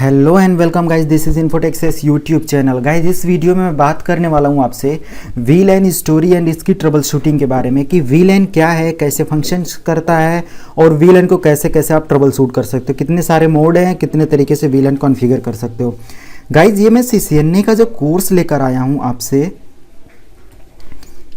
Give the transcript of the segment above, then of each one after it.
Hello and welcome guys, this is Infotexes YouTube channel. Guys इस video में मैं बात करने वाला हूँ आपसे वीलैन स्टोरी एंड इसकी ट्रबल शूटिंग के बारे में कि वीलैन क्या है, कैसे फंक्शंस करता है और वीलैन को कैसे कैसे आप ट्रबल शूट कर सकते हो, कितने सारे मोड हैं, कितने तरीके से वीलैन कॉन्फ़िगर कर सकते हो। गाइज ये मैं CCNA का जो कोर्स लेकर आया हूँ आपसे,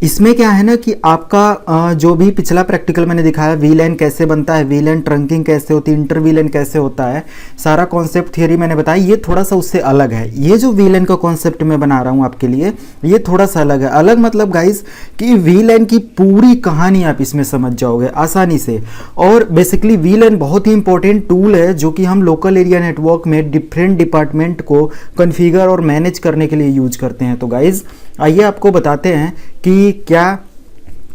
इसमें क्या है ना कि आपका जो भी पिछला प्रैक्टिकल मैंने दिखाया, वीलैन कैसे बनता है, वीलैन ट्रंकिंग कैसे होती है, इंटर वीलैन कैसे होता है, सारा कॉन्सेप्ट थियरी मैंने बताया। ये थोड़ा सा उससे अलग है। ये जो वीलैन का कॉन्सेप्ट मैं बना रहा हूँ आपके लिए, ये थोड़ा सा अलग है। अलग मतलब गाइस कि वीलैन की पूरी कहानी आप इसमें समझ जाओगे आसानी से। और बेसिकली वीलैन बहुत ही इंपॉर्टेंट टूल है जो कि हम लोकल एरिया नेटवर्क में डिफरेंट डिपार्टमेंट को कॉन्फ़िगर और मैनेज करने के लिए यूज करते हैं। तो गाइज आइए आपको बताते हैं कि क्या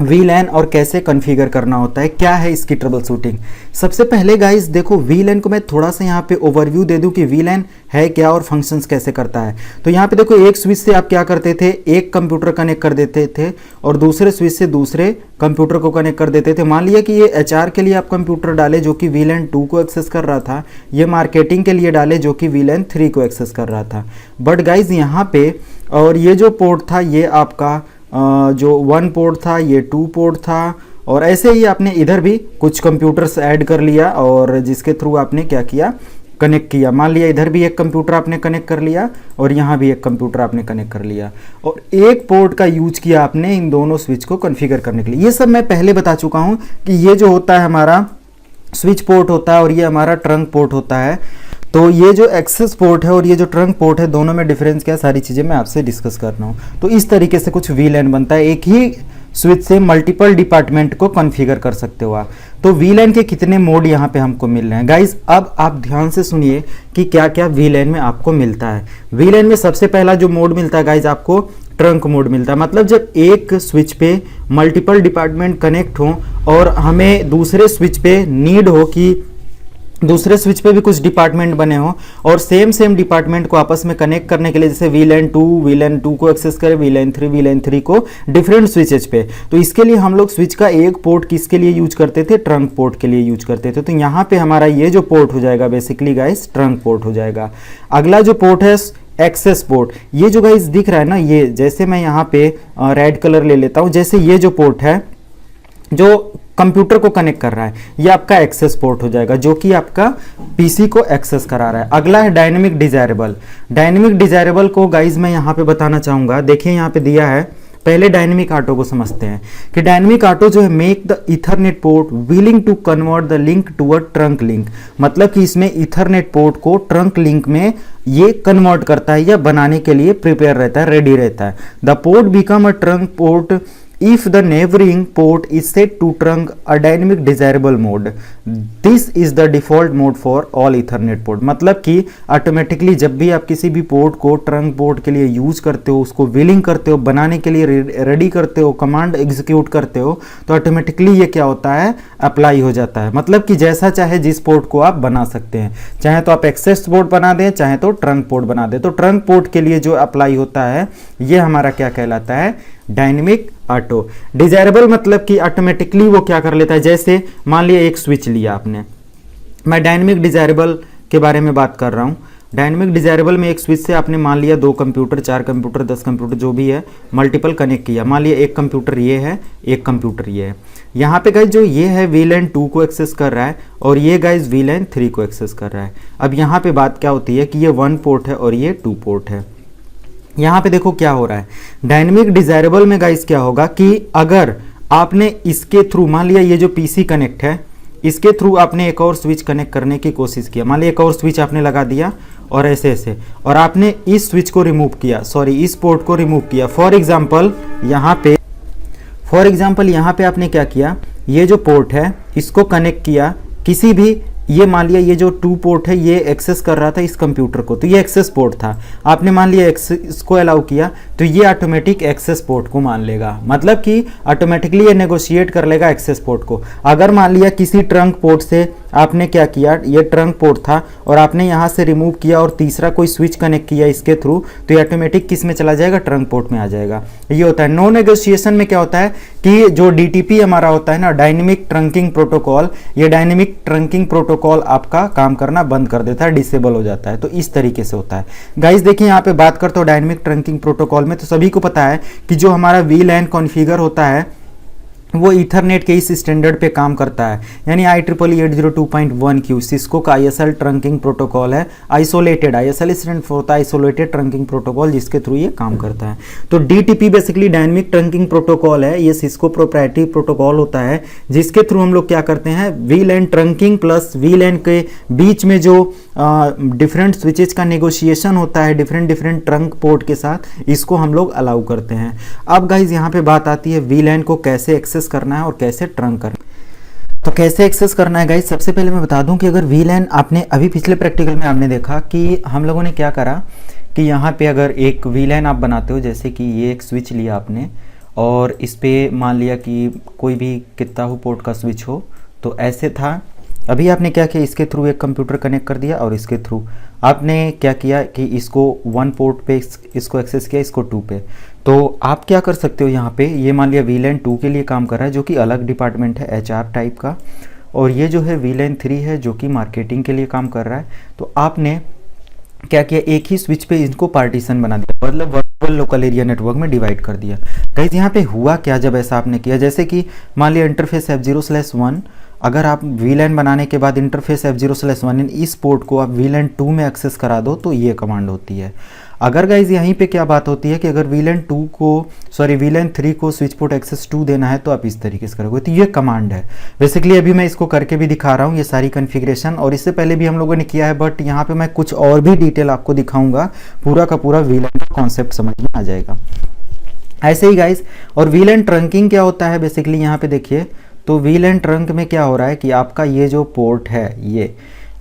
वीलैन और कैसे कॉन्फ़िगर करना होता है, क्या है इसकी ट्रबल शूटिंग। सबसे पहले गाइस देखो, वीलैन को मैं थोड़ा सा यहाँ पे ओवरव्यू दे दूं कि वीलैन है क्या और फंक्शंस कैसे करता है। तो यहाँ पे देखो, एक स्विच से आप क्या करते थे, एक कंप्यूटर कनेक्ट कर देते थे और दूसरे स्विच से दूसरे कंप्यूटर को कनेक्ट कर देते थे। मान लिया कि ये HR के लिए आप कंप्यूटर डाले जो कि वीलैन 2 को एक्सेस कर रहा था, ये मार्केटिंग के लिए डाले जो कि वीलैन 3 को एक्सेस कर रहा था। बट गाइज यहाँ पे और ये जो पोर्ट था ये आपका जो 1 पोर्ट था, ये 2 पोर्ट था, और ऐसे ही आपने इधर भी कुछ कंप्यूटर्स ऐड कर लिया और जिसके थ्रू आपने क्या किया, कनेक्ट किया। मान लिया इधर भी एक कंप्यूटर आपने कनेक्ट कर लिया और यहाँ भी एक कंप्यूटर आपने कनेक्ट कर लिया और एक पोर्ट का यूज किया आपने इन दोनों स्विच को कॉन्फ़िगर करने के लिए। ये सब मैं पहले बता चुका हूँ कि ये जो होता है हमारा स्विच पोर्ट होता है और ये हमारा ट्रंक पोर्ट होता है। तो ये जो एक्सेस पोर्ट है और ये जो ट्रंक पोर्ट है, दोनों में डिफरेंस क्या, सारी चीज़ें मैं आपसे डिस्कस कर रहा हूँ। तो इस तरीके से कुछ वीलैन बनता है, एक ही स्विच से मल्टीपल डिपार्टमेंट को कॉन्फ़िगर कर सकते हो आप। तो वीलैन के कितने मोड यहाँ पे हमको मिल रहे हैं गाइज, अब आप ध्यान से सुनिए कि क्या क्या वीलैन में आपको मिलता है। वीलैन में सबसे पहला जो मोड मिलता है गाइज, आपको ट्रंक मोड मिलता है। मतलब जब एक स्विच पे मल्टीपल डिपार्टमेंट कनेक्ट हो और हमें दूसरे स्विच पे नीड हो कि दूसरे स्विच पे भी कुछ डिपार्टमेंट बने हो और सेम डिपार्टमेंट को आपस में कनेक्ट करने के लिए, जैसे वीलैन 2 को एक्सेस करें, वीलैन 3 को डिफरेंट स्विचेज पे, तो इसके लिए हम लोग स्विच का एक पोर्ट किसके लिए यूज करते थे, ट्रंक पोर्ट के लिए यूज करते थे। तो यहाँ पे हमारा ये जो पोर्ट हो जाएगा बेसिकली गाइस ट्रंक पोर्ट हो जाएगा। अगला जो पोर्ट है एक्सेस पोर्ट, ये जो गाइस दिख रहा है ना, ये जैसे मैं यहाँ पे रेड कलर ले लेता हूँ, जैसे ये जो पोर्ट है जो कंप्यूटर को कनेक्ट कर रहा है, ये आपका एक्सेस पोर्ट हो जाएगा जो कि आपका पीसी को एक्सेस करा रहा है। अगला है डायनेमिक डिजायरेबल। डायनेमिक डिजायरेबल को गाइज मैं यहाँ पे बताना चाहूँगा, देखिए यहाँ पे दिया है। पहले डायनेमिक ऑटो को समझते हैं कि डायनेमिक ऑटो जो है, make the ethernet port willing to convert the link to a trunk link. मतलब कि इसमें इथरनेट पोर्ट को ट्रंक लिंक में ये कन्वर्ट करता है या बनाने के लिए प्रिपेयर रहता है, रेडी रहता है। The port become a trunk port if the neighboring port is set to trunk a dynamic desirable mode. This is the default mode for all ethernet port. मतलब कि ऑटोमेटिकली जब भी आप किसी भी पोर्ट को ट्रंक पोर्ट के लिए यूज करते हो, उसको विलिंग करते हो, बनाने के लिए रेडी करते हो, कमांड एग्जीक्यूट करते हो, तो ऑटोमेटिकली ये क्या होता है, अप्लाई हो जाता है। मतलब कि जैसा चाहे जिस पोर्ट को आप बना सकते हैं, चाहे तो आप एक्सेस पोर्ट बना दें, चाहे तो ट्रंक पोर्ट बना दें। तो ट्रंक पोर्ट के लिए जो अप्लाई होता है ये हमारा क्या कहलाता है, डायनेमिक ऑटो। डिजायरेबल मतलब कि ऑटोमेटिकली वो क्या कर लेता है, जैसे मान लिया एक स्विच लिया आपने, मैं डायनेमिक डिजायरेबल के बारे में बात कर रहा हूँ। डायनेमिक डिजायरेबल में एक स्विच से आपने मान लिया 2 कंप्यूटर, 4 कंप्यूटर, 10 कंप्यूटर जो भी है, मल्टीपल कनेक्ट किया। मान लिया एक कंप्यूटर ये है, एक कंप्यूटर ये है। यहाँ पे गाइज जो ये है वीलैन 2 को एक्सेस कर रहा है और ये गाइज वीलैन 3 को एक्सेस कर रहा है। अब यहाँ पे बात क्या होती है कि ये 1 पोर्ट है और ये 2 पोर्ट है। यहाँ पे देखो क्या हो रहा है, डायनेमिक डिजायरेबल में गाइस क्या होगा कि अगर आपने इसके थ्रू, मान लिया ये जो पीसी कनेक्ट है, इसके थ्रू आपने एक और स्विच कनेक्ट करने की कोशिश किया, मान लिया एक और स्विच आपने लगा दिया और ऐसे ऐसे, और आपने इस स्विच को रिमूव किया, सॉरी इस पोर्ट को रिमूव किया। फॉर एग्जाम्पल यहाँ पे आपने क्या किया, ये जो पोर्ट है इसको कनेक्ट किया किसी भी, ये मान लिया ये जो 2 पोर्ट है ये एक्सेस कर रहा था इस कंप्यूटर को, तो ये एक्सेस पोर्ट था। आपने मान लिया इसको अलाउ किया तो ये ऑटोमेटिक एक्सेस पोर्ट को मान लेगा। मतलब कि ऑटोमेटिकली ये नेगोशिएट कर लेगा एक्सेस पोर्ट को। अगर मान लिया किसी ट्रंक पोर्ट से आपने क्या किया, ये ट्रंक पोर्ट था और आपने यहाँ से रिमूव किया और तीसरा कोई स्विच कनेक्ट किया इसके थ्रू, तो ये ऑटोमेटिक किस में चला जाएगा, ट्रंक पोर्ट में आ जाएगा। ये होता है। नो नेगोशिएशन में क्या होता है कि जो डीटीपी हमारा होता है ना, डायनेमिक ट्रंकिंग प्रोटोकॉल, ये डायनेमिक ट्रंकिंग प्रोटोकॉल आपका काम करना बंद कर देता है, डिसेबल हो जाता है। तो इस तरीके से होता है। गाइस देखिए यहाँ पे बात करते हो डायनेमिक ट्रंकिंग प्रोटोकॉल में, तो सभी को पता है कि जो हमारा वीलैन कॉन्फ़िगर होता है वो ईथरनेट के इस स्टैंडर्ड पे काम करता है, यानी IEEE 802.1Q सिस्को का ISL ट्रंकिंग प्रोटोकॉल है। आइसोलेटेड, ISL स्टैंड होता है आइसोलेटेड ट्रंकिंग प्रोटोकॉल, जिसके थ्रू ये काम करता है। तो DTP basically dynamic trunking protocol है, ये सिस्को प्रोप्राइटरी प्रोटोकॉल होता है, जिसके थ्रू हम लोग क्या करते हैं, वीलैन ट्रंकिंग प्लस वीलैन के बीच में जो डिफरेंट स्विचेज का नेगोशिएशन होता है डिफरेंट ट्रंक पोर्ट के साथ, इसको हम लोग अलाउ करते हैं। अब गाइज यहाँ पे बात आती है वीलैन को कैसे एक्सेस करना है और कैसे ट्रंक करना है। तो कैसे एक्सेस करना है गाइज, सबसे पहले मैं बता दूं कि अगर वीलैन आपने अभी पिछले प्रैक्टिकल में आपने देखा कि हम लोगों ने क्या करा कि यहाँ पे अगर एक वीलैन आप बनाते हो, जैसे कि ये एक स्विच लिया आपने और इस पे मान लिया कि कोई भी कितना हो पोर्ट का स्विच हो, तो ऐसे था। अभी आपने क्या किया, इसके थ्रू एक कंप्यूटर कनेक्ट कर दिया और इसके थ्रू आपने क्या किया कि इसको 1 पोर्ट पे इसको एक्सेस किया, इसको 2 पे। तो आप क्या कर सकते हो यहाँ पे, ये मान लिया वीलैन 2 के लिए काम कर रहा है, जो कि अलग डिपार्टमेंट है HR टाइप का, और ये जो है वीलैन 3 है जो कि मार्केटिंग के लिए काम कर रहा है। तो आपने क्या किया, एक ही स्विच पे इनको पार्टीशन बना दिया, मतलब वर्चुअल लोकल एरिया नेटवर्क में डिवाइड कर दिया। गाइस यहाँ पे हुआ क्या जब ऐसा आपने किया, जैसे कि मान लिया इंटरफेस F0/1, अगर आप वीलैन बनाने के बाद इंटरफेस F0/1 इस पोर्ट को आप वीलैन 2 में एक्सेस करा दो, तो ये कमांड होती है। अगर गाइज यहीं पे क्या बात होती है कि अगर वीलैन 3 को स्विच पोर्ट एक्सेस 2 देना है, तो आप इस तरीके से करोगे। तो ये कमांड है बेसिकली। अभी मैं इसको करके भी दिखा रहा हूँ, ये सारी कॉन्फ़िगरेशन, और इससे पहले भी हम लोगों ने किया है, बट यहाँ पे मैं कुछ और भी डिटेल आपको दिखाऊंगा, पूरा का पूरा वीलैन का कॉन्सेप्ट समझ में आ जाएगा। ऐसे ही गाइज, और वीलैन ट्रंकिंग क्या होता है बेसिकली, यहाँ पे देखिए, तो वीलैन ट्रंक में क्या हो रहा है कि आपका ये जो पोर्ट है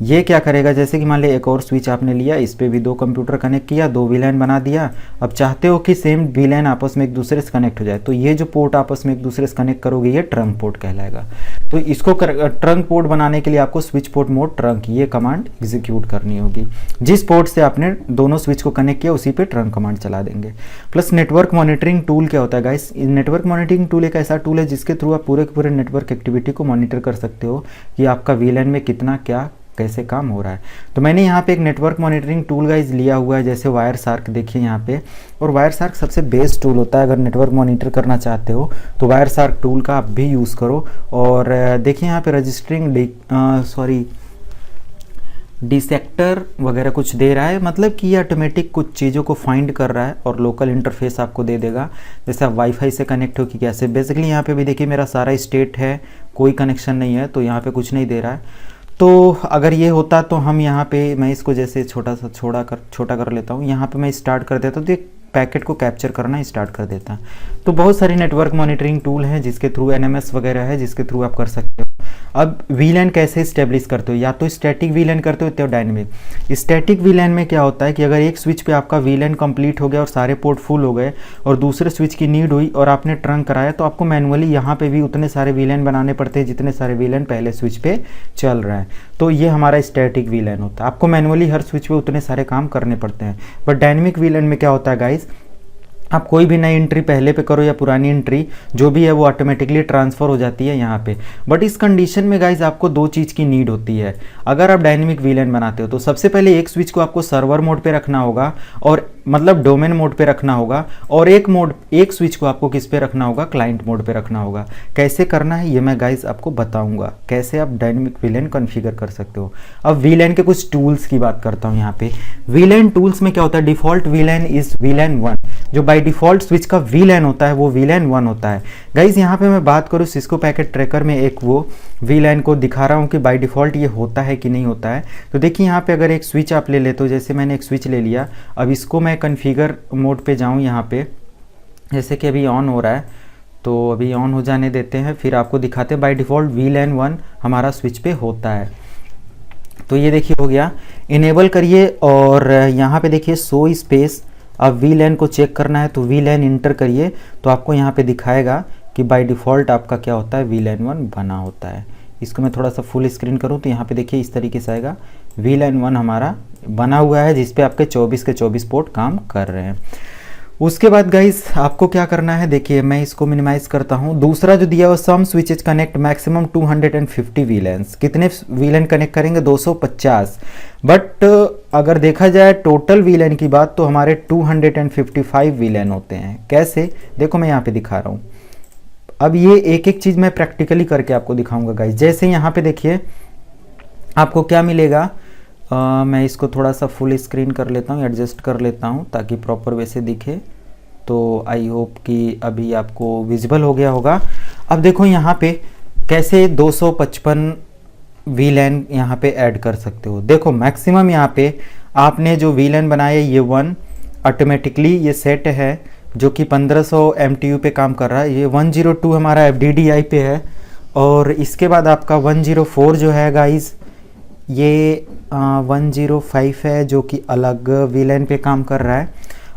ये क्या करेगा, जैसे कि मान लिया एक और स्विच आपने लिया, इस पे भी 2 कंप्यूटर कनेक्ट किया, 2 वीलैन बना दिया। अब चाहते हो कि सेम वीलैन आपस में एक दूसरे से कनेक्ट हो जाए, तो ये जो पोर्ट आपस में एक दूसरे से कनेक्ट करोगे, ये ट्रंक पोर्ट कहलाएगा। तो इसको ट्रंक पोर्ट बनाने के लिए आपको स्विच पोर्ट मोड ट्रंक ये कमांड एग्जीक्यूट करनी होगी। जिस पोर्ट से आपने दोनों स्विच को कनेक्ट किया, उसी पे ट्रंक कमांड चला देंगे। प्लस नेटवर्क मॉनिटरिंग टूल क्या होता है गाइस, नेटवर्क मॉनिटरिंग टूल एक ऐसा टूल है जिसके थ्रू आप पूरे के पूरे नेटवर्क एक्टिविटी को मॉनिटर कर सकते हो कि आपका वीलैन में कितना क्या कैसे काम हो रहा है। तो मैंने यहाँ पे एक नेटवर्क मॉनिटरिंग टूल गाइज लिया हुआ है, जैसे वायर सार्क देखिए यहाँ पे, और वायर सार्क सबसे बेस्ट टूल होता है अगर नेटवर्क मॉनिटर करना चाहते हो, तो वायर सार्क टूल का आप भी यूज़ करो। और देखिए यहाँ पे रजिस्टरिंग डिसेक्टर वगैरह कुछ दे रहा है, मतलब कि ये ऑटोमेटिक कुछ चीज़ों को फाइंड कर रहा है और लोकल इंटरफेस आपको दे देगा, जैसे आप वाईफाई से कनेक्ट हो कि कैसे। बेसिकली यहाँ पे भी देखिए मेरा सारा स्टेट है, कोई कनेक्शन नहीं है, तो यहाँ पे कुछ नहीं दे रहा है। तो अगर ये होता तो हम यहाँ पे, मैं इसको जैसे छोटा कर लेता हूँ, यहाँ पे मैं स्टार्ट कर देता हूँ, तो एक पैकेट को कैप्चर करना स्टार्ट कर देता है। तो बहुत सारी नेटवर्क मॉनिटरिंग टूल हैं जिसके थ्रू, NMS वगैरह है जिसके थ्रू आप कर सकते हो। अब वीलैन कैसे इस्टेब्लिश करते हो, या तो स्टैटिक वीलैन करते हो या डायनेमिक। स्टैटिक वीलैन में क्या होता है कि अगर एक स्विच पे आपका वीलैन कंप्लीट हो गया और सारे पोर्ट फुल हो गए और दूसरे स्विच की नीड हुई और आपने ट्रंक कराया, तो आपको मैनुअली यहाँ पे भी उतने सारे वीलैन बनाने पड़ते हैं जितने सारे वीलैन पहले स्विच पे चल रहे हैं। तो ये हमारा स्टैटिक वीलैन होता है, आपको मैनुअली हर स्विच पे उतने सारे काम करने पड़ते हैं। बट डायनेमिक वीलैन में क्या होता है गाइज, आप कोई भी नई एंट्री पहले पे करो या पुरानी एंट्री जो भी है वो ऑटोमेटिकली ट्रांसफ़र हो जाती है यहाँ पे। बट इस कंडीशन में गाइज आपको 2 चीज़ की नीड होती है अगर आप डायनेमिक वीलैन बनाते हो। तो सबसे पहले एक स्विच को आपको सर्वर मोड पे रखना होगा, और मतलब डोमेन मोड पे रखना होगा, और एक स्विच को आपको किस पे रखना होगा, क्लाइंट मोड पे रखना होगा। कैसे करना है ये मैं गाइज आपको बताऊंगा, कैसे आप डायनेमिक वीलैन कॉन्फ़िगर कर सकते हो। अब वीलैन के कुछ टूल्स की बात करता हूँ यहाँ पे। वीलैन टूल्स में क्या होता है, डिफ़ॉल्ट वीलैन इज़ वीलैन 1, जो बाय डिफ़ॉल्ट स्विच का वीलैन होता है वो वीलैन 1 होता है। गाइज यहाँ पे मैं बात करूँ सिस्को पैकेट ट्रैकर में एक वो वीलैन को दिखा रहा हूँ कि बाय डिफ़ॉल्ट ये होता है कि नहीं होता है। तो देखिए यहाँ पे अगर एक स्विच आप ले लेते हो, जैसे मैंने एक स्विच ले लिया, अब इसको मैं कॉन्फ़िगर मोड पे जाऊँ, यहाँ पे जैसे कि अभी ऑन हो रहा है, तो अभी ऑन हो जाने देते हैं, फिर आपको दिखाते हैं बाय डिफ़ॉल्ट वीलैन 1 हमारा स्विच पे होता है। तो ये देखिए हो गया, इनेबल करिए और यहाँ पे देखिए शो स्पेस, अब वीलैन को चेक करना है तो वीलैन इंटर करिए, तो आपको यहाँ पे दिखाएगा कि बाय डिफ़ॉल्ट आपका क्या होता है, वीलैन 1 बना होता है। इसको मैं थोड़ा सा फुल स्क्रीन करूँ तो यहाँ पे देखिए इस तरीके से आएगा। VLAN 1 हमारा बना हुआ है जिस पे आपके 24 के 24 पोर्ट काम कर रहे हैं। उसके बाद गाइस आपको क्या करना है, देखिए मैं इसको मिनिमाइज करता हूँ। दूसरा जो दिया हुआ सम स्विचेज कनेक्ट मैक्सिमम 250 VLANs, कितने VLAN कनेक्ट करेंगे 250। बट अगर देखा जाए टोटल VLAN की बात तो हमारे 255 VLAN होते हैं। कैसे, देखो मैं यहाँ पे दिखा रहा हूँ। अब ये एक एक चीज़ मैं प्रैक्टिकली करके आपको दिखाऊंगा गाइस। जैसे यहाँ पे देखिए आपको क्या मिलेगा, मैं इसको थोड़ा सा फुल स्क्रीन कर लेता हूँ, एडजस्ट कर लेता हूँ ताकि प्रॉपर वैसे दिखे। तो आई होप कि अभी आपको विजिबल हो गया होगा। अब देखो यहाँ पे कैसे 255 VLAN यहाँ पे ऐड कर सकते हो। देखो मैक्सिमम यहाँ पे आपने जो VLAN बनाया ये 1 ऑटोमेटिकली ये सेट है जो कि 1500 MTU पे काम कर रहा है। ये 102 हमारा FDDI पे है। और इसके बाद आपका 104 जो है गाइस ये 105 है जो कि अलग VLAN पे काम कर रहा है।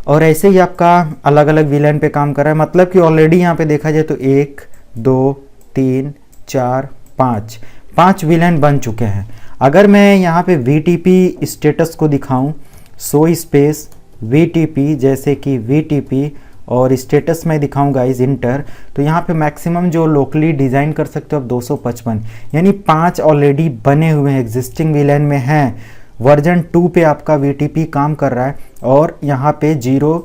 और ऐसे ही आपका अलग अलग VLAN पे काम कर रहा है। मतलब कि ऑलरेडी यहाँ पे देखा जाए तो 1 2 3 4 5 VLAN बन चुके हैं। अगर मैं यहाँ पे VTP स्टेटस को दिखाऊं, सो स्पेस VTP, जैसे कि VTP और स्टेटस में दिखाऊं गाइस इंटर, तो यहाँ पे मैक्सिमम जो लोकली डिज़ाइन कर सकते हो आप 255, यानी 5 ऑलरेडी बने हुए हैं एग्जिस्टिंग VLAN में हैं। वर्जन 2 पे आपका VTP काम कर रहा है और यहाँ पे 0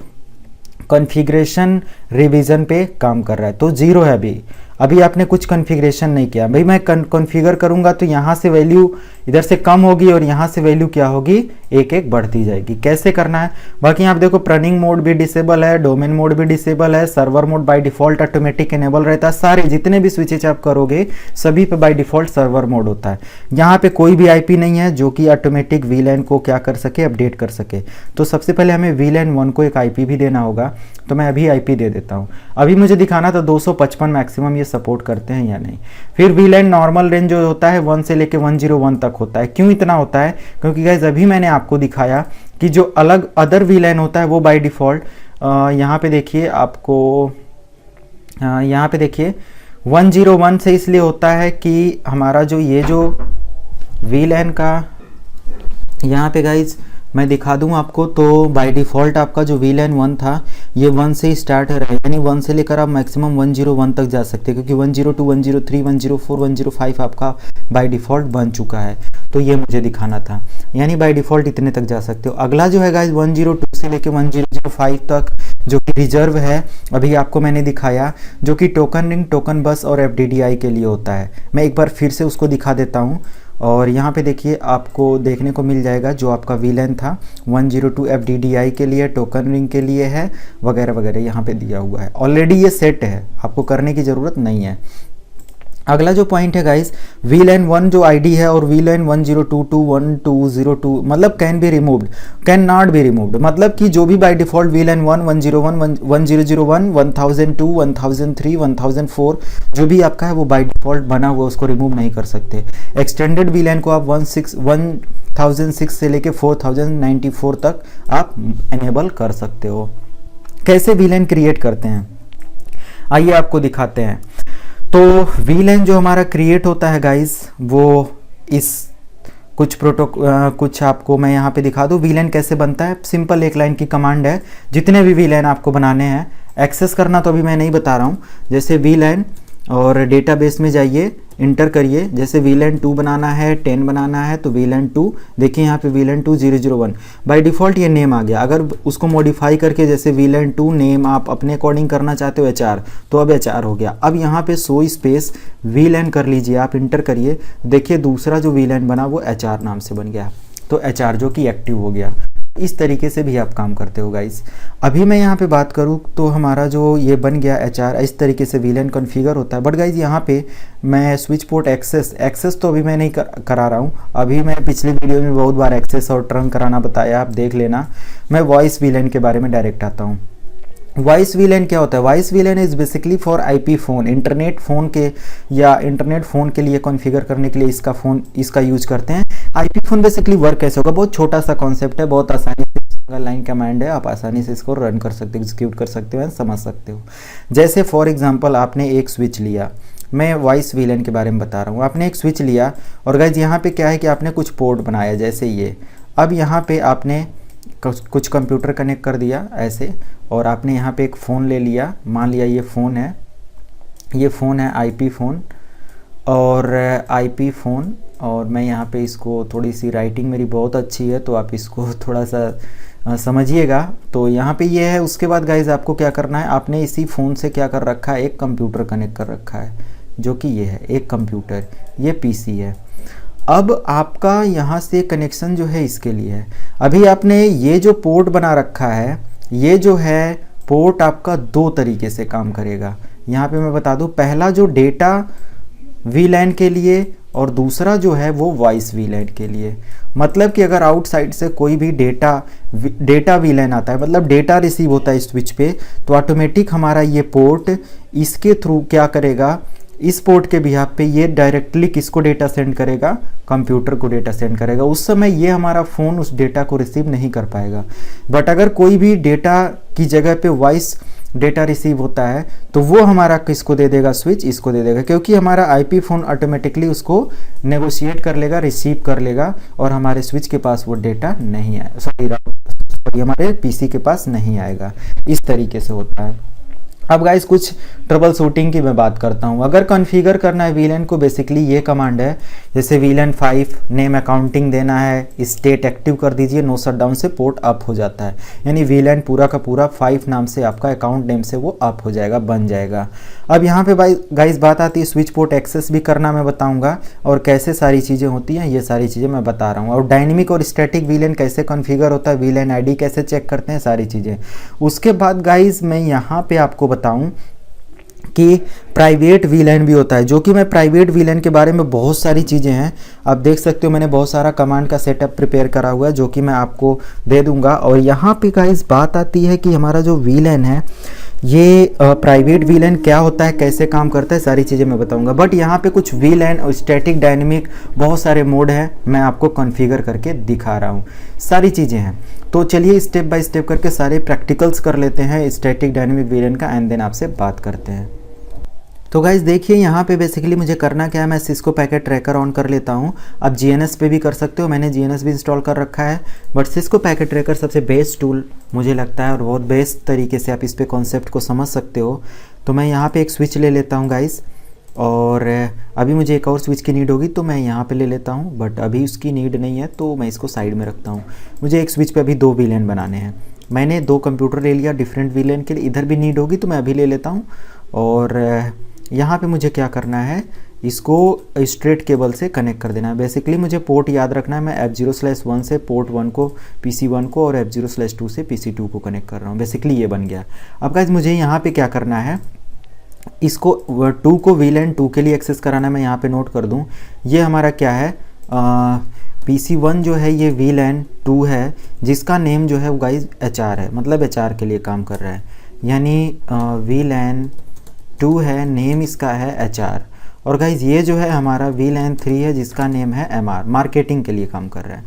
कॉन्फ़िगरेशन रिवीजन पे काम कर रहा है। तो 0 है अभी आपने कुछ कॉन्फ़िगरेशन नहीं किया। भाई मैं कॉन्फ़िगर करूंगा तो यहाँ से वैल्यू इधर से कम होगी और यहाँ से वैल्यू क्या होगी, एक एक बढ़ती जाएगी। कैसे करना है, बाकी आप देखो रनिंग मोड भी डिसेबल है, डोमेन मोड भी डिसेबल है, server mode by default automatic enable रहता है। सारे जितने भी स्विचेज आप करोगे सभी पे बाय डिफॉल्ट सर्वर मोड होता है। यहाँ पे कोई भी IP नहीं है जो कि ऑटोमेटिक VLAN को क्या कर सके, अपडेट कर सके। तो सबसे पहले हमें VLAN 1 को एक IP भी देना होगा, तो मैं अभी IP दे देता हूँ। अभी मुझे दिखाना था 255 मैक्सिमम ये सपोर्ट करते हैं या नहीं। फिर VLAN नॉर्मल रेंज जो होता है 1 से लेके 101 तक होता है। क्यों इतना होता है, क्योंकि गाइस अभी मैंने आपको दिखाया कि जो अलग अदर VLAN होता है वो बाय डिफॉल्ट यहाँ पे देखिए आपको यहाँ पे देखिए 101 से इसलिए होता है कि हमारा जो ये जो VLAN का यहाँ पे गाइस मैं दिखा दूं आपको, तो बाय डिफ़ॉल्ट आपका जो VLAN 1 था ये 1 से ही स्टार्ट है, यानी 1 से लेकर आप मैक्सिमम 101 तक जा सकते हैं, क्योंकि 102 103 104 105 आपका बाय डिफ़ॉल्ट बन चुका है। तो ये मुझे दिखाना था, यानी बाय डिफ़ॉल्ट इतने तक जा सकते हो। अगला जो है गाइस 102 से लेकर 1005 तक जो कि रिजर्व है, अभी आपको मैंने दिखाया, जो कि टोकन रिंग, टोकन बस और FDDI के लिए होता है। मैं एक बार फिर से उसको दिखा देता हूँ। और यहाँ पे देखिए आपको देखने को मिल जाएगा जो आपका VLAN था 102 FDDI के लिए, टोकन रिंग के लिए है, वगैरह वगैरह यहाँ पे दिया हुआ है। ऑलरेडी ये सेट है, आपको करने की ज़रूरत नहीं है। अगला जो पॉइंट है गाइस, VLAN 1 जो ID है और VLAN 10221202 मतलब can be removed, can not be removed, मतलब कि जो भी बाय डिफॉल्ट VLAN 1 101 1001 1002 1003 1004 जो भी आपका है वो बाय डिफॉल्ट बना हुआ, उसको रिमूव नहीं कर सकते। एक्सटेंडेड VLAN को आप 1006 से लेके 4094 तक आप एनेबल कर सकते हो। कैसे VLAN क्रिएट करते हैं आइए आपको दिखाते हैं। तो VLAN जो हमारा क्रिएट होता है गाइस वो इस कुछ आपको मैं यहाँ पे दिखा दूँ VLAN कैसे बनता है। सिंपल एक लाइन की कमांड है, जितने भी VLAN आपको बनाने हैं, एक्सेस करना तो अभी मैं नहीं बता रहा हूँ। जैसे VLAN और डेटाबेस में जाइए, इंटर करिए, जैसे VLAN 2 बनाना है, 10 बनाना है तो VLAN 2, देखिए यहाँ पे VLAN 2 001 बाय डिफ़ॉल्ट ये नेम आ गया। अगर उसको मॉडिफाई करके जैसे VLAN 2 नेम आप अपने अकॉर्डिंग करना चाहते हो HR, तो अब HR हो गया। अब यहाँ पे सो स्पेस VLAN कर लीजिए, आप इंटर करिए, देखिए दूसरा जो VLAN बना वो HR नाम से बन गया, तो HR जो कि एक्टिव हो गया। इस तरीके से भी आप काम करते हो गाइस। अभी मैं यहाँ पे बात करूँ तो हमारा जो ये बन गया HR, इस तरीके से VLAN कॉन्फ़िगर होता है। बट गाइस यहाँ पे मैं स्विच पोर्ट एक्सेस तो अभी मैं नहीं करा रहा हूँ। अभी मैं पिछली वीडियो में बहुत बार एक्सेस और टर्न कराना बताया, आप देख लेना। मैं वॉइस VLAN के बारे में डायरेक्ट आता हूँ। वॉइस VLAN क्या होता है? Voice VLAN is basically for IP phone, internet phone के या इंटरनेट फ़ोन के लिए कॉन्फ़िगर करने के लिए इसका यूज करते हैं। IP फ़ोन बेसिकली वर्क कैसे होगा, बहुत छोटा सा कॉन्सेप्ट है, बहुत आसानी से सिंगल लाइन कमांड है, आप आसानी से इसको रन कर सकते हो, एग्जीक्यूट कर सकते हो, समझ सकते हो। जैसे फॉर एग्जांपल आपने एक स्विच लिया, मैं वॉइस वीलन के बारे में बता रहा हूँ। आपने एक स्विच लिया और गाइज यहाँ पे क्या है कि आपने कुछ पोर्ट बनाया जैसे ये। अब यहाँ पे आपने कुछ कंप्यूटर कनेक्ट कर दिया ऐसे, और आपने यहाँ पे एक फ़ोन ले लिया, मान लिया ये फ़ोन है, ये फ़ोन है आईपी फ़ोन, और आईपी फ़ोन, और मैं यहाँ पे इसको, थोड़ी सी राइटिंग मेरी बहुत अच्छी है तो आप इसको थोड़ा सा समझिएगा। तो यहाँ पे ये है। उसके बाद गाइज आपको क्या करना है, आपने इसी फ़ोन से क्या कर रखा है, एक कंप्यूटर कनेक्ट कर रखा है, जो कि ये है एक कंप्यूटर, ये पीसी है। अब आपका यहाँ से कनेक्शन जो है इसके लिए है। अभी आपने ये जो पोर्ट बना रखा है, ये जो है पोर्ट आपका दो तरीके से काम करेगा। यहाँ पे मैं बता दूँ, पहला जो डेटा वीलैन के लिए और दूसरा जो है वो वॉइस वीलैन के लिए। मतलब कि अगर आउटसाइड से कोई भी डेटा वीलैन आता है, मतलब डेटा रिसीव होता है स्विच पे, तो ऑटोमेटिक हमारा ये पोर्ट इसके थ्रू क्या करेगा, इस पोर्ट के बिहाफ पे ये डायरेक्टली किसको डेटा सेंड करेगा, कंप्यूटर को डेटा सेंड करेगा। उस समय ये हमारा फ़ोन उस डेटा को रिसीव नहीं कर पाएगा। बट अगर कोई भी डेटा की जगह पे वॉइस डेटा रिसीव होता है तो वो हमारा किसको दे देगा, स्विच इसको दे देगा, क्योंकि हमारा आईपी फ़ोन ऑटोमेटिकली उसको नेगोशिएट कर लेगा, रिसीव कर लेगा, और हमारे स्विच के पास वो डेटा नहीं आएगा, सॉरी हमारे पीसी के पास नहीं आएगा। इस तरीके से होता है। अब गाइस कुछ ट्रबल शूटिंग की मैं बात करता हूँ। अगर कॉन्फ़िगर करना है वीलैन को, बेसिकली ये कमांड है, जैसे वीलैन 5 नेम अकाउंटिंग देना है, स्टेट एक्टिव कर दीजिए, नो शटडाउन से पोर्ट अप हो जाता है, यानी वीलैन पूरा का पूरा 5 नाम से आपका अकाउंट नेम से वो अप हो जाएगा, बन जाएगा। अब यहाँ पे गाइस बात आती है स्विच पोर्ट एक्सेस भी करना मैं बताऊँगा, और कैसे सारी चीज़ें होती हैं ये सारी चीज़ें मैं बता रहा हूँ। और डायनेमिक और स्टैटिक वीलैन कैसे कॉन्फ़िगर होता है, वीलैन आईडी कैसे चेक करते हैं, सारी चीज़ें। उसके बाद गाइस मैं यहाँ पे आपको बताऊं कि प्राइवेट वीलैन भी होता है, जो कि मैं प्राइवेट वीलैन के बारे में बहुत सारी चीज़ें हैं, आप देख सकते हो मैंने बहुत सारा कमांड का सेटअप प्रिपेयर करा हुआ है, जो कि मैं आपको दे दूंगा। और यहाँ पे गाइस बात आती है कि हमारा जो वीलैन है, ये प्राइवेट वीलैन क्या होता है, कैसे काम करता है, सारी चीज़ें मैं बताऊंगा। बट यहाँ पे कुछ वीलैन और स्टैटिक डायनेमिक बहुत सारे मोड हैं, मैं आपको कॉन्फ़िगर करके दिखा रहा हूँ, सारी चीज़ें हैं। तो चलिए स्टेप बाय स्टेप करके सारे प्रैक्टिकल्स कर लेते हैं स्टैटिक डायनेमिक वीलैन का, एंड देन आपसे बात करते हैं। तो गाइज देखिए यहाँ पे बेसिकली मुझे करना क्या है, मैं सिस्को पैकेट ट्रैकर ऑन कर लेता हूँ। आप जीएनएस पे भी कर सकते हो, मैंने जीएनएस भी इंस्टॉल कर रखा है, बट सिस्को पैकेट ट्रैकर सबसे बेस्ट टूल मुझे लगता है, और बहुत बेस्ट तरीके से आप इस पे कॉन्सेप्ट को समझ सकते हो। तो मैं यहाँ पे एक स्विच ले लेता हूँ गाइज, और अभी मुझे एक और स्विच की नीड होगी तो मैं यहाँ पे ले लेता हूँ, बट अभी उसकी नीड नहीं है तो मैं इसको साइड में रखता हूँ। मुझे एक स्विच पे अभी 2 वीलैन बनाने हैं, मैंने 2 कंप्यूटर ले लिया डिफरेंट वीलैन के लिए, इधर भी नीड होगी तो मैं अभी ले लेता हूँ। और यहाँ पे मुझे क्या करना है, इसको स्ट्रेट केबल से कनेक्ट कर देना है। बेसिकली मुझे पोर्ट याद रखना है, मैं F0/1 से पोर्ट 1 को PC1 को और F0/2 से PC2 को कनेक्ट कर रहा हूँ। बेसिकली ये बन गया। अब गाइस मुझे यहाँ पे क्या करना है, इसको 2 को वीलैन 2 के लिए एक्सेस कराना है। मैं यहाँ पे नोट कर दूँ, ये हमारा क्या है, PC1 जो है ये वीलैन 2 है, जिसका नेम जो है वो गाइस HR है, मतलब HR के लिए काम कर रहा है, यानी वीलैन 2 है, नेम इसका है HR। और गाइज ये जो है हमारा वीलैन 3 है, जिसका नेम है MR, मार्केटिंग के लिए काम कर रहा है।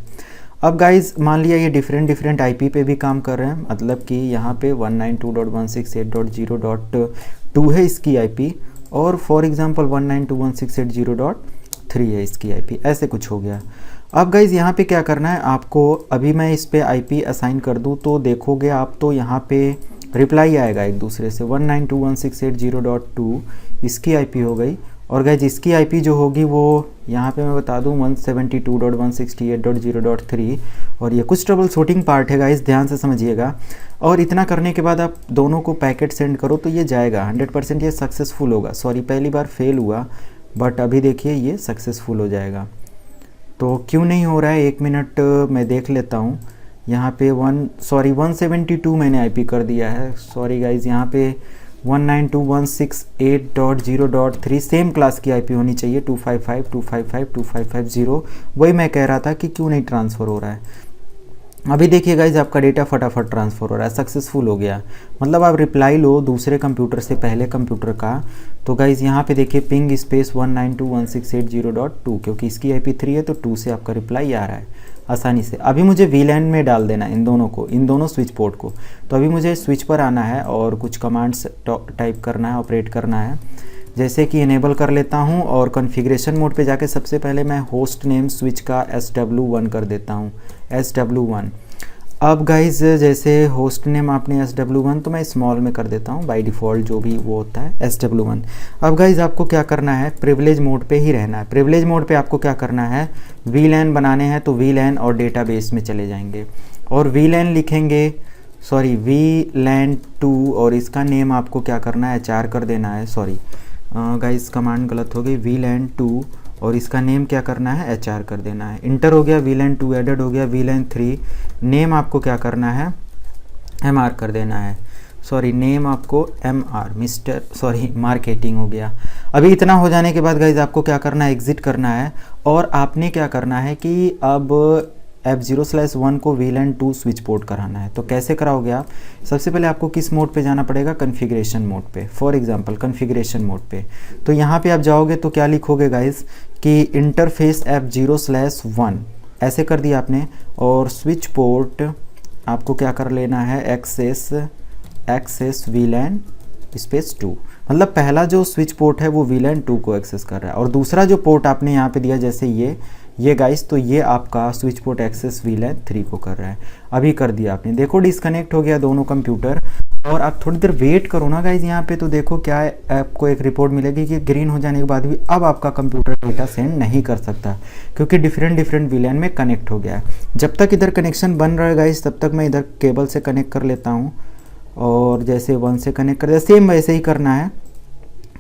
अब गाइज मान लिया ये डिफरेंट IP पे भी काम कर रहे हैं, मतलब कि यहाँ पे 192.168.0.2 है इसकी IP, और फॉर एग्जांपल 192.168.0.3 है इसकी IP, ऐसे कुछ हो गया। अब गाइज यहाँ पे क्या करना है आपको, अभी मैं इस पे IP असाइन कर दूँ तो देखोगे आप, तो यहाँ पे रिप्लाई आएगा एक दूसरे से। 192.168.0.2 इसकी IP हो गई, और गाइज इसकी IP जो होगी वो यहाँ पे मैं बता दूँ 172.168.0.3, और ये कुछ ट्रबल शूटिंग पार्ट है गाइज, ध्यान से समझिएगा। और इतना करने के बाद आप दोनों को पैकेट सेंड करो तो ये जाएगा 100%, ये सक्सेसफुल होगा। सॉरी पहली बार फेल हुआ, बट अभी देखिए ये सक्सेसफुल हो जाएगा। तो क्यों नहीं हो रहा है, 1 मिनट मैं देख लेता हूँ। यहाँ पे 172 मैंने IP कर दिया है, सॉरी गाइज, यहाँ पे 192.168.0.3 सेम क्लास की IP होनी चाहिए, 255.255.255.0। वही मैं कह रहा था कि क्यों नहीं ट्रांसफ़र हो रहा है। अभी देखिए गाइज आपका डेटा फटाफट ट्रांसफ़र हो रहा है, सक्सेसफुल हो गया। मतलब आप रिप्लाई लो दूसरे कंप्यूटर से पहले कंप्यूटर का, तो गाइज यहाँ पे देखिए पिंग स्पेस 192.168.0.2, क्योंकि इसकी IP 3 है तो 2 से आपका रिप्लाई आ रहा है आसानी से। अभी मुझे वीलैन में डाल देना है इन दोनों को, इन दोनों स्विच पोर्ट को। तो अभी मुझे स्विच पर आना है और कुछ कमांड्स टाइप करना है, ऑपरेट करना है। जैसे कि इनेबल कर लेता हूँ और कॉन्फ़िगरेशन मोड पे जाके सबसे पहले मैं होस्ट नेम स्विच का SW1 कर देता हूँ, SW1। अब गाइज जैसे होस्ट नेम आपने SW1 तो मैं स्मॉल में कर देता हूँ, बाय डिफ़ॉल्ट जो भी वो होता है SW1। अब गाइज आपको क्या करना है, प्रिविलेज मोड पे ही रहना है। प्रिविलेज मोड पे आपको क्या करना है, VLAN बनाने हैं तो VLAN और डेटाबेस में चले जाएंगे और VLAN लिखेंगे, सॉरी VLAN 2, और इसका नेम आपको क्या करना है, HR कर देना है। सॉरी गाइस कमांड गलत हो गई, VLAN 2 और इसका नेम क्या करना है, HR कर देना है। इंटर हो गया, VLAN 2 एडेड हो गया। VLAN 3 नेम आपको क्या करना है, MR कर देना है। सॉरी नेम आपको MR मिस्टर सॉरी मार्केटिंग हो गया। अभी इतना हो जाने के बाद गाइज आपको क्या करना है, एग्जिट करना है और आपने क्या करना है कि अब F0/1 को VLAN 2 स्विच पोर्ट कराना है। तो कैसे कराओगे आप, सबसे पहले आपको किस मोड पे जाना पड़ेगा, कॉन्फ़िगरेशन मोड पे। फॉर एग्जांपल कॉन्फ़िगरेशन मोड पे, तो यहाँ पे आप जाओगे तो क्या लिखोगे गाइस कि इंटरफेस F0/1 ऐसे कर दिया आपने, और स्विच पोर्ट आपको क्या कर लेना है, एक्सेस VLAN स्पेस 2। मतलब पहला जो स्विच पोर्ट है वो VLAN 2 को एक्सेस कर रहा है और दूसरा जो पोर्ट आपने यहाँ पे दिया जैसे ये गाइस, तो ये आपका स्विच पोर्ट एक्सेस VLAN 3 को कर रहा है। अभी कर दिया आपने, देखो डिस्कनेक्ट हो गया दोनों कंप्यूटर। और आप थोड़ी देर वेट करो ना गाइज यहाँ पे, तो देखो क्या है, आपको एक रिपोर्ट मिलेगी कि ग्रीन हो जाने के बाद भी अब आपका कंप्यूटर डेटा सेंड नहीं कर सकता क्योंकि डिफरेंट VLAN में कनेक्ट हो गया है। जब तक इधर कनेक्शन बन रहा है गाइज तब तक मैं इधर केबल से कनेक्ट कर लेता हूँ और जैसे 1 से कनेक्ट कर दिया, सेम वैसे ही करना है,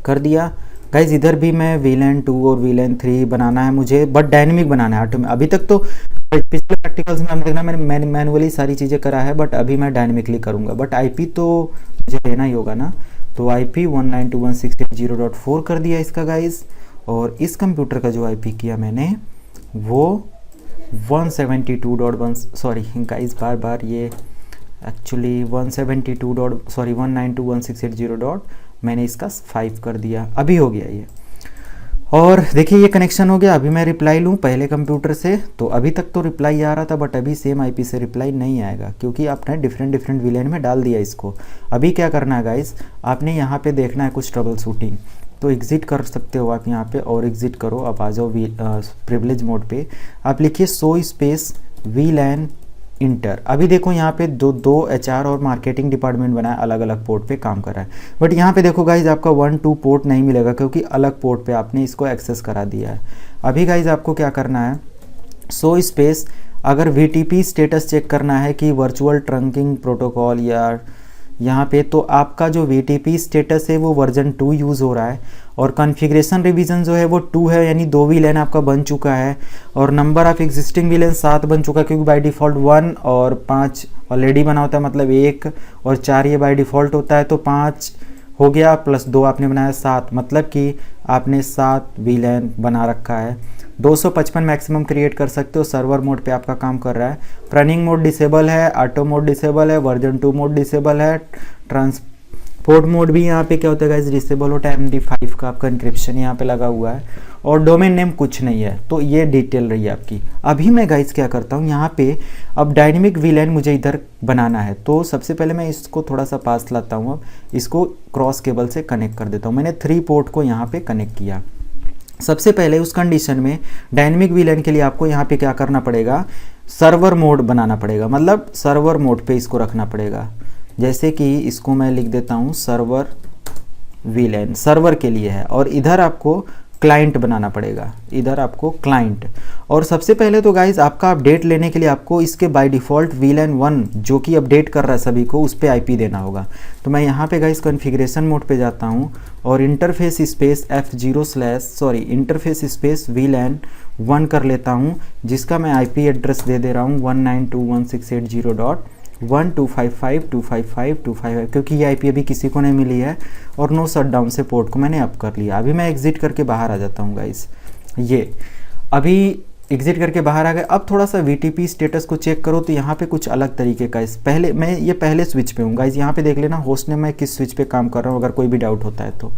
कर दिया गाइज। इधर भी मैं VLAN 2 और VLAN 3 बनाना है मुझे, बट डायनेमिक बनाना है ऑटोमेटिक। अभी तक तो पिछले प्रैक्टिकल्स में हमने देखना मैंने मैनुअली सारी चीज़ें करा है, बट अभी मैं डायनेमिकली करूँगा। बट IP तो मुझे लेना ही होगा ना, तो IP 192.168.0.4 कर दिया इसका गाइज। और इस कंप्यूटर का जो IP किया मैंने वो 172.1, सॉरी गाइज बार ये एक्चुअली 192.168.0. मैंने इसका 5 कर दिया, अभी हो गया ये। और देखिए ये कनेक्शन हो गया। अभी मैं रिप्लाई लूँ पहले कंप्यूटर से, तो अभी तक तो रिप्लाई आ रहा था, बट अभी सेम IP से रिप्लाई नहीं आएगा क्योंकि आपने डिफरेंट VLAN में डाल दिया इसको। अभी क्या करना है गाइस, आपने यहाँ पे देखना है कुछ ट्रबल शूटिंग, तो एग्जिट कर सकते हो आप यहाँ पे और एग्जिट करो। अब आ जाओ प्रिविलेज मोड पे, आप लिखिए शो स्पेस VLAN इंटर। अभी देखो यहाँ पे दो HR और मार्केटिंग डिपार्टमेंट बनाया, अलग अलग पोर्ट पे काम कर रहा है। बट यहाँ पे देखो गाइज आपका 1-2 पोर्ट नहीं मिलेगा क्योंकि अलग पोर्ट पे आपने इसको एक्सेस करा दिया है। अभी गाइज आपको क्या करना है, शो स्पेस, अगर VTP स्टेटस चेक करना है कि वर्चुअल ट्रंकिंग प्रोटोकॉल या यहाँ पे, तो आपका जो VTP स्टेटस है वो वर्जन 2 यूज़ हो रहा है और कॉन्फ़िगरेशन रिवीजन जो है वो 2 है, यानी 2 VLAN आपका बन चुका है और नंबर ऑफ एग्जिस्टिंग VLAN 7 बन चुका है क्योंकि बाय डिफ़ॉल्ट 1 और 5 ऑलरेडी बना होता है, मतलब 1 और 4 ये बाय डिफ़ॉल्ट होता है, तो 5 हो गया प्लस 2 आपने बनाया 7, मतलब कि आपने 7 VLAN बना रखा है। 255 मैक्सिमम क्रिएट कर सकते हो। सर्वर मोड पे आपका काम कर रहा है। रनिंग मोड डिसेबल है, ऑटो मोड डिसेबल है, वर्जन 2 मोड डिसेबल है, ट्रांसपोर्ट मोड भी यहाँ पे क्या होता है गाइस डिसेबल होता है। MD5 का आपका इंक्रिप्शन यहाँ पे लगा हुआ है और डोमेन नेम कुछ नहीं है। तो ये डिटेल रही है आपकी। अभी मैं गाइस क्या करता हूँ, यहाँ पे अब डायनेमिक VLAN मुझे इधर बनाना है, तो सबसे पहले मैं इसको थोड़ा सा पास लाता हूँ। अब इसको क्रॉस केबल से कनेक्ट कर देता हूँ। मैंने 3 पोर्ट को यहाँ पे कनेक्ट किया। सबसे पहले उस कंडीशन में डायनेमिक VLAN के लिए आपको यहाँ पे क्या करना पड़ेगा, सर्वर मोड बनाना पड़ेगा, मतलब सर्वर मोड पे इसको रखना पड़ेगा। जैसे कि इसको मैं लिख देता हूँ सर्वर VLAN, सर्वर के लिए है, और इधर आपको क्लाइंट बनाना पड़ेगा, इधर आपको क्लाइंट। और सबसे पहले तो गाइज आपका अपडेट लेने के लिए आपको इसके बाय डिफ़ॉल्ट VLAN 1 जो कि अपडेट कर रहा है सभी को, उस पर IP देना होगा। तो मैं यहाँ पे गाइज कॉन्फ़िगरेशन मोड पे जाता हूँ और interface space interface space VLAN 1 कर लेता हूँ, जिसका मैं IP एड्रेस दे दे रहा हूँ 192.168.0.1255.255.255, क्योंकि ये IP अभी किसी को नहीं मिली है और नो शटडाउन से पोर्ट को मैंने अप कर लिया। अभी मैं एग्जिट करके बाहर आ जाता हूँ गाइस। ये अभी एग्जिट करके बाहर आ गए। अब थोड़ा सा VTP स्टेटस को चेक करो तो यहाँ पे कुछ अलग तरीके का पहले मैं ये पहले स्विच पे हूँ गाइस। यहाँ पे देख लेना होस्ट ने मैं किस स्विच पे काम कर रहा हूँ, अगर कोई भी डाउट होता है तो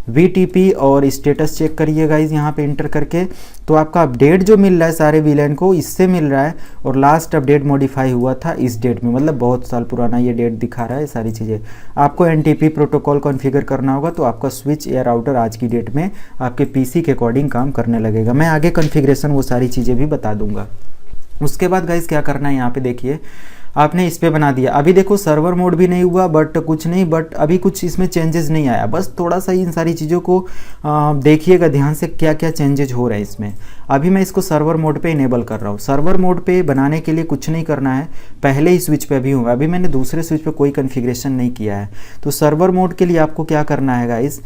VTP और स्टेटस चेक करिए गाइज यहाँ पे इंटर करके, तो आपका अपडेट जो मिल रहा है सारे VLAN को इससे मिल रहा है, और लास्ट अपडेट मॉडिफाई हुआ था इस डेट में, मतलब बहुत साल पुराना ये डेट दिखा रहा है। सारी चीज़ें आपको NTP प्रोटोकॉल कॉन्फ़िगर करना होगा, तो आपका स्विच या राउटर आज की डेट में आपके PC के अकॉर्डिंग काम करने लगेगा। मैं आगे कॉन्फ़िगरेशन वो सारी चीज़ें भी बता दूंगा। उसके बाद गाइज क्या करना है, यहाँ पे देखिए आपने इस पे बना दिया। अभी देखो सर्वर मोड भी नहीं हुआ, बट कुछ नहीं, बट अभी कुछ इसमें चेंजेस नहीं आया, बस थोड़ा सा इन सारी चीज़ों को देखिएगा ध्यान से क्या क्या चेंजेज हो रहे हैं इसमें। अभी मैं इसको सर्वर मोड पे इनेबल कर रहा हूँ। सर्वर मोड पे बनाने के लिए कुछ नहीं करना है, पहले ही स्विच पे भी हूँ, अभी मैंने दूसरे स्विच पे कोई कन्फिग्रेशन नहीं किया है। तो सर्वर मोड के लिए आपको क्या करना है गाइस,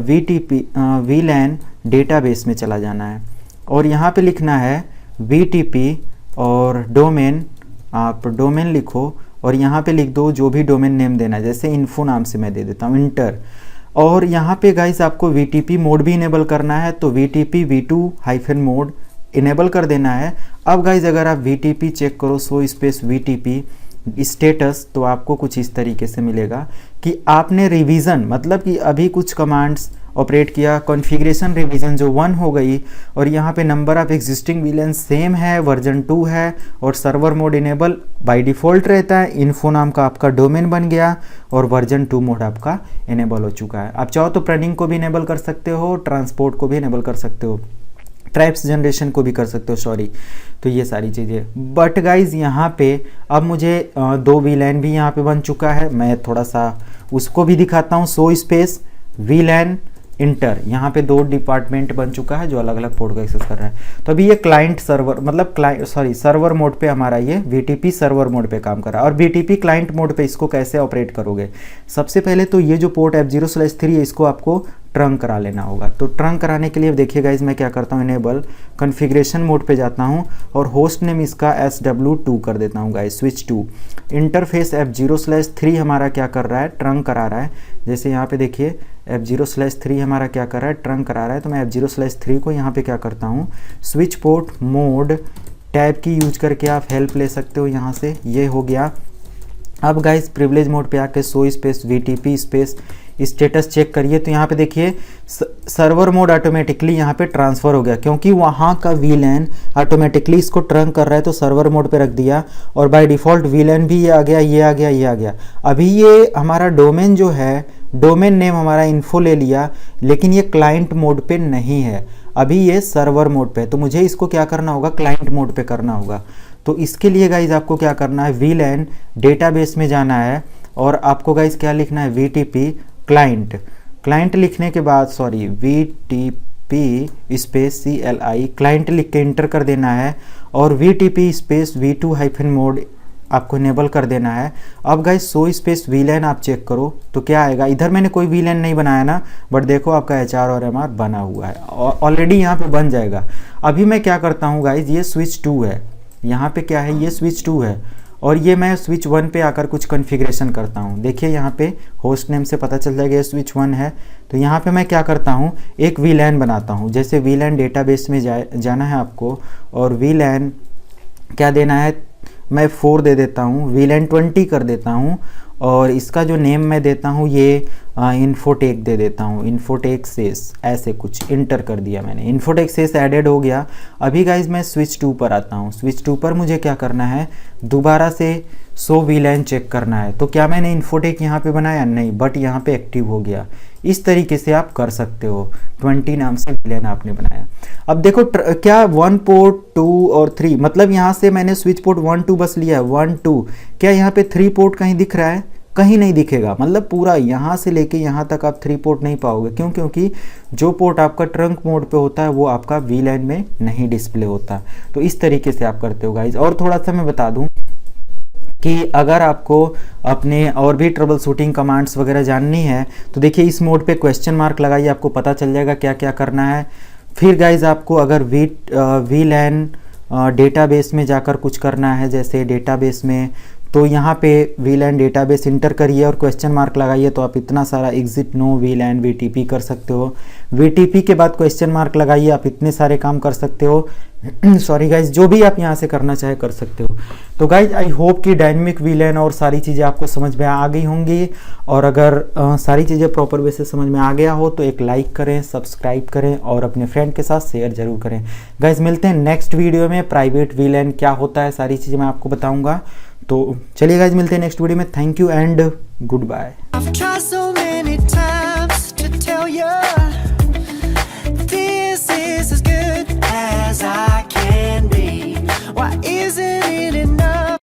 VTP VLAN डेटाबेस में चला जाना है, और यहाँ पे लिखना है VTP और डोमेन, आप डोमेन लिखो और यहाँ पे लिख दो जो भी डोमेन नेम देना है, जैसे इन्फो नाम से मैं दे देता हूँ, इंटर। और यहाँ पे गाइस आपको VTP मोड भी इनेबल करना है, तो VTP v2 मोड इनेबल कर देना है। अब गाइस अगर आप VTP चेक करो सो स्पेस VTP स्टेटस, तो आपको कुछ इस तरीके से मिलेगा कि आपने रिवीजन, मतलब कि अभी कुछ कमांड्स ऑपरेट किया, कॉन्फ़िगरेशन रिवीजन जो 1 हो गई, और यहाँ पे number of existing VLAN same है, वर्जन 2 है, और server mode enable by default रहता है। इन्फो नाम का आपका डोमेन बन गया और वर्जन 2 मोड आपका इनेबल हो चुका है। आप चाहो तो प्रणिंग को भी इनेबल कर सकते हो, ट्रांसपोर्ट को भी इनेबल कर सकते हो, ट्राइब्स जनरेशन को भी कर सकते हो, सॉरी। तो ये सारी चीज़ें, बट गाइज यहाँ पे अब मुझे 2 VLAN भी यहाँ पे बन चुका है, मैं थोड़ा सा उसको भी दिखाता हूँ। सो स्पेस VLAN इंटर, यहाँ पे 2 डिपार्टमेंट बन चुका है जो अलग अलग पोर्ट को एक्सेस कर रहा है। तो अभी ये क्लाइंट सर्वर, मतलब सर्वर मोड पे हमारा ये VTP सर्वर मोड पे काम कर रहा है। और VTP क्लाइंट मोड पे इसको कैसे ऑपरेट करोगे, सबसे पहले तो ये जो पोर्ट F0/3 है इसको आपको ट्रंक करा लेना होगा। तो ट्रंक कराने के लिए देखिए गाइज मैं क्या करता हूँ, इनेबल कॉन्फ़िगरेशन मोड पे जाता हूँ और होस्ट नेम इसका SW2 कर देता हूँ गाइज, स्विच 2। इंटरफेस F0/3 हमारा क्या कर रहा है, ट्रंक करा रहा है। जैसे यहाँ पे देखिए F0/3 हमारा क्या कर रहा है, ट्रंक करा रहा है। तो मैं F0/3 को यहाँ पे क्या करता हूँ, स्विच पोर्ट मोड टैब की यूज करके आप हेल्प ले सकते हो यहाँ से, ये हो गया। अब गाइस प्रिविलेज मोड पे आके show space VTP space status check करिए, तो यहाँ पे देखिए सर्वर मोड ऑटोमेटिकली यहाँ पे ट्रांसफ़र हो गया, क्योंकि वहाँ का VLAN ऑटोमेटिकली इसको ट्रंक कर रहा है, तो सर्वर मोड पे रख दिया, और बाय डिफ़ॉल्ट VLAN भी ये आ गया, ये आ गया, ये आ गया। अभी ये हमारा डोमेन जो है, डोमेन नेम हमारा इन्फो ले लिया, लेकिन ये क्लाइंट मोड पे नहीं है, अभी ये सर्वर मोड पे है। तो मुझे इसको क्या करना होगा, क्लाइंट मोड पे करना होगा। तो इसके लिए गाइज आपको क्या करना है, VLAN डेटाबेस में जाना है, और आपको गाइज क्या लिखना है, VTP क्लाइंट लिखने के बाद, sorry, VTP space CLI client लिख के इंटर कर देना है, और VTP स्पेस v2 मोड आपको इनेबल कर देना है। अब गाइज सो स्पेस VLAN आप चेक करो तो क्या आएगा, इधर मैंने कोई VLAN नहीं बनाया ना, बट देखो आपका HR और MR बना हुआ है, ऑलरेडी यहाँ पे बन जाएगा। अभी मैं क्या करता हूँ गाइज, ये स्विच 2 है, यहाँ पे क्या है, ये स्विच 2 है, और ये मैं स्विच 1 पे आकर कुछ कॉन्फ़िगरेशन करता हूँ। देखिए यहाँ पे होस्ट नेम से पता चल जाएगा ये स्विच 1 है। तो यहाँ पे मैं क्या करता हूँ, एक VLAN बनाता हूँ। जैसे VLAN डेटाबेस में जाना है आपको, और VLAN क्या देना है, मैं 4 दे देता हूँ, VLAN 20 कर देता हूँ, और इसका जो नेम मैं देता हूँ ये इन्फोटेक दे देता हूँ, इन्फोटेक सेस, ऐसे कुछ इंटर कर दिया मैंने, इन्फोटेक सेस एडेड हो गया। अभी गाइज मैं स्विच 2 पर आता हूँ। स्विच 2 पर मुझे क्या करना है, दोबारा से सो VLAN चेक करना है। तो क्या मैंने इन्फोटेक यहाँ पे बनाया, नहीं, बट यहाँ पे एक्टिव हो गया। इस तरीके से आप कर सकते हो, 20 नाम से VLAN आपने बनाया। अब देखो क्या 1 पोर्ट 2 और 3, मतलब यहाँ से मैंने स्विच पोर्ट 1 2 बस लिया है, 1 2। क्या यहाँ पे 3 पोर्ट कहीं दिख रहा है, कहीं नहीं दिखेगा, मतलब पूरा यहाँ से लेके यहाँ तक आप 3 पोर्ट नहीं पाओगे। क्यों, क्योंकि जो पोर्ट आपका ट्रंक मोड पे होता है वो आपका VLAN में नहीं डिस्प्ले होता। तो इस तरीके से आप करते हो गाइज। और थोड़ा सा मैं बता दूं कि अगर आपको अपने और भी ट्रबल शूटिंग कमांड्स वगैरह जाननी है तो देखिए इस मोड पे क्वेश्चन मार्क लगाइए, आपको पता चल जाएगा क्या क्या करना है। फिर गाइज आपको अगर VLAN डेटाबेस में जाकर कुछ करना है, जैसे डेटाबेस में, तो यहाँ पे VLAN डेटाबेस इंटर करिए और क्वेश्चन मार्क लगाइए, तो आप इतना सारा एग्जिट नो VLAN VTP कर सकते हो। VTP के बाद क्वेश्चन मार्क लगाइए, आप इतने सारे काम कर सकते हो। सॉरी गाइज, जो भी आप यहाँ से करना चाहे कर सकते हो। तो गाइज आई होप कि डायनेमिक वीलेन और सारी चीज़ें आपको समझ में आ गई होंगी, और अगर सारी चीज़ें प्रॉपर वे से समझ में आ गया हो तो एक लाइक करें, सब्सक्राइब करें और अपने फ्रेंड के साथ शेयर जरूर करें। गाइज मिलते हैं नेक्स्ट वीडियो में, प्राइवेट वीलेन क्या होता है सारी चीज़ें मैं आपको बताऊँगा। तो चलिए गाइज मिलते हैं नेक्स्ट वीडियो में। Thank you and good bye.